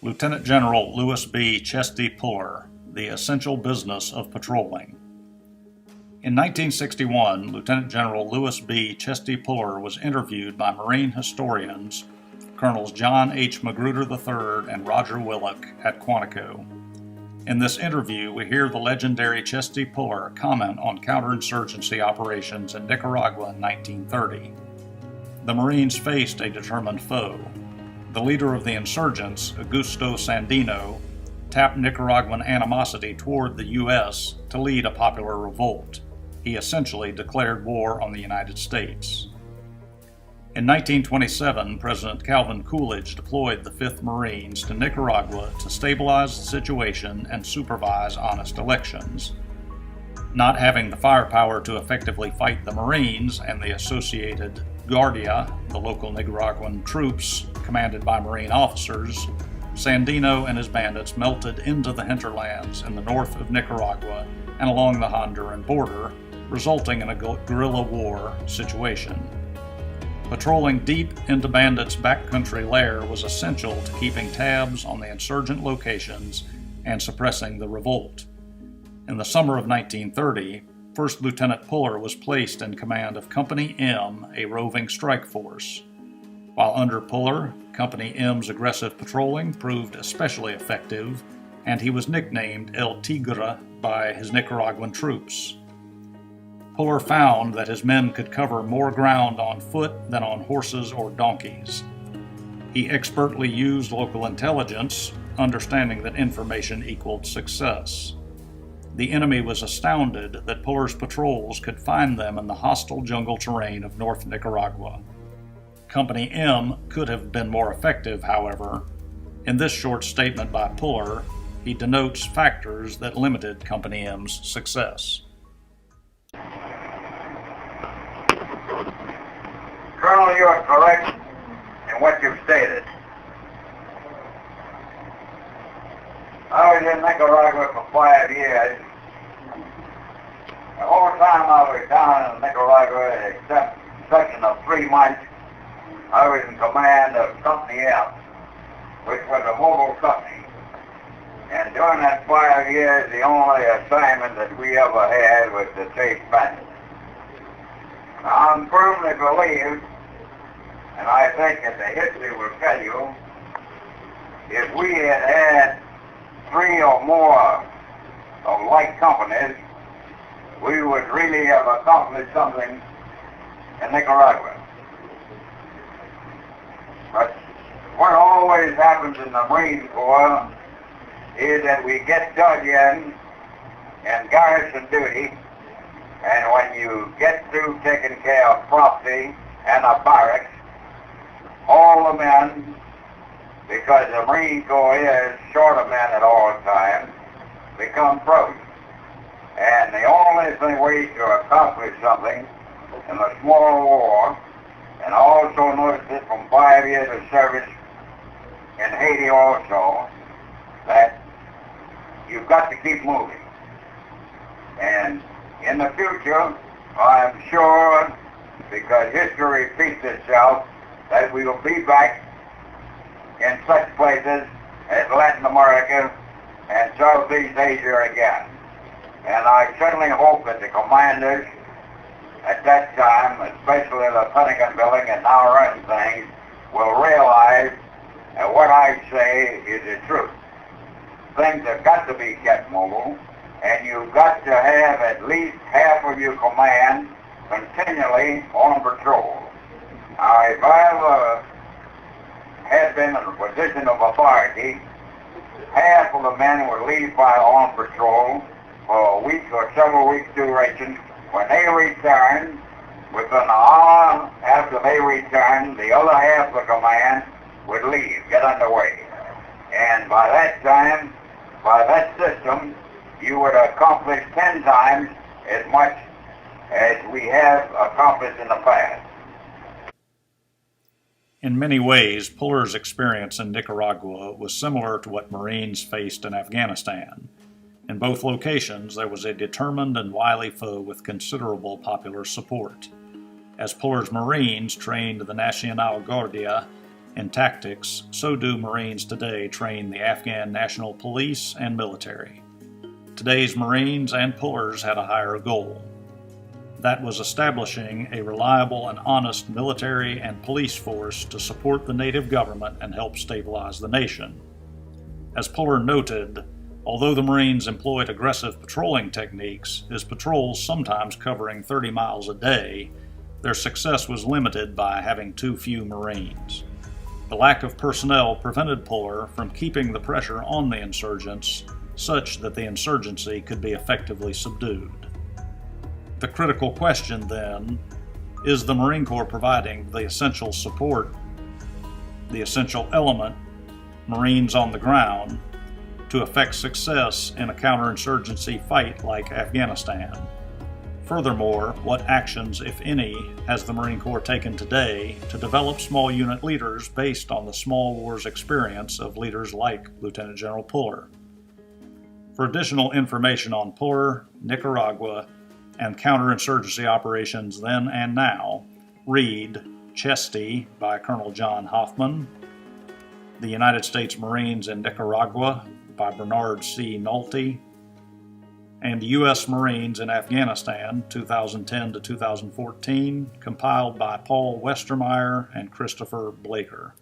Lieutenant General Louis B. Chesty Puller, The Essential Business of Patrolling. In 1961, Lieutenant General Louis B. Chesty Puller was interviewed by Marine historians Colonels John H. Magruder III and Roger Willock at Quantico. In this interview, we hear the legendary Chesty Puller comment on counterinsurgency operations in Nicaragua in 1930. The Marines faced a determined foe. The leader of the insurgents, Augusto Sandino, tapped Nicaraguan animosity toward the U.S. to lead a popular revolt. He essentially declared war on the United States. In 1927, President Calvin Coolidge deployed the 5th Marines to Nicaragua to stabilize the situation and supervise honest elections. Not having the firepower to effectively fight the Marines and the associated Guardia, the local Nicaraguan troops commanded by Marine officers, Sandino and his bandits melted into the hinterlands in the north of Nicaragua and along the Honduran border, resulting in a guerrilla war situation. Patrolling deep into bandits' backcountry lair was essential to keeping tabs on the insurgent locations and suppressing the revolt. In the summer of 1930, First Lieutenant Puller was placed in command of Company M, a roving strike force. While under Puller, Company M's aggressive patrolling proved especially effective, and he was nicknamed El Tigre by his Nicaraguan troops. Puller found that his men could cover more ground on foot than on horses or donkeys. He expertly used local intelligence, understanding that information equaled success. The enemy was astounded that Puller's patrols could find them in the hostile jungle terrain of North Nicaragua. Company M could have been more effective, however. In this short statement by Puller, he denotes factors that limited Company M's success. Colonel, you are correct in what you've stated. I was in Nicaragua for 5 years. The whole time I was down in Nicaragua, except a section of 3 months, I was in command of Company M, which was a mobile company. And during that 5 years, the only assignment that we ever had was to chase bandits. Now, I'm firmly believed, and I think that the history will tell you, if we had had 3 or more of like companies, we would really have accomplished something in Nicaragua. But what always happens in the Marine Corps is that we get dug in garrison duty, and when you get through taking care of property and a barracks, all the men, because the Marine Corps is short of men at all times, become frozen. And the only way to accomplish something in a small war, and I also noticed it from 5 years of service in Haiti also, that you've got to keep moving. And in the future, I'm sure, because history repeats itself, that we will be back in such places as Latin America and Southeast Asia again. And I certainly hope that the commanders at that time, especially the Pentagon building and now running things, will realize that what I say is the truth. Things have got to be kept mobile, and you've got to have at least half of your command continually on patrol. Now, if I had been in a position of authority, half of the men would leave by on patrol for a week or several weeks duration. When they returned, within an hour after they returned, the other half of the command would leave, get underway. And by that time, by that system, you would accomplish 10 times as much as we have accomplished in the past. In many ways, Puller's experience in Nicaragua was similar to what Marines faced in Afghanistan. In both locations, there was a determined and wily foe with considerable popular support. As Puller's Marines trained the Nacional Guardia In tactics, so do Marines today train the Afghan National Police and military. Today's Marines and Pullers had a higher goal. That was establishing a reliable and honest military and police force to support the native government and help stabilize the nation. As Puller noted, although the Marines employed aggressive patrolling techniques, his patrols sometimes covering 30 miles a day, their success was limited by having too few Marines. The lack of personnel prevented Puller from keeping the pressure on the insurgents such that the insurgency could be effectively subdued. The critical question, then, is the Marine Corps providing the essential support, the essential element, Marines on the ground, to effect success in a counterinsurgency fight like Afghanistan? Furthermore, what actions, if any, has the Marine Corps taken today to develop small unit leaders based on the small wars experience of leaders like Lieutenant General Puller? For additional information on Puller, Nicaragua, and counterinsurgency operations then and now, read Chesty by Colonel John Hoffman, The United States Marines in Nicaragua by Bernard C. Nolte, and U.S. Marines in Afghanistan, 2010 to 2014, compiled by Paul Westermeyer and Christopher Blaker.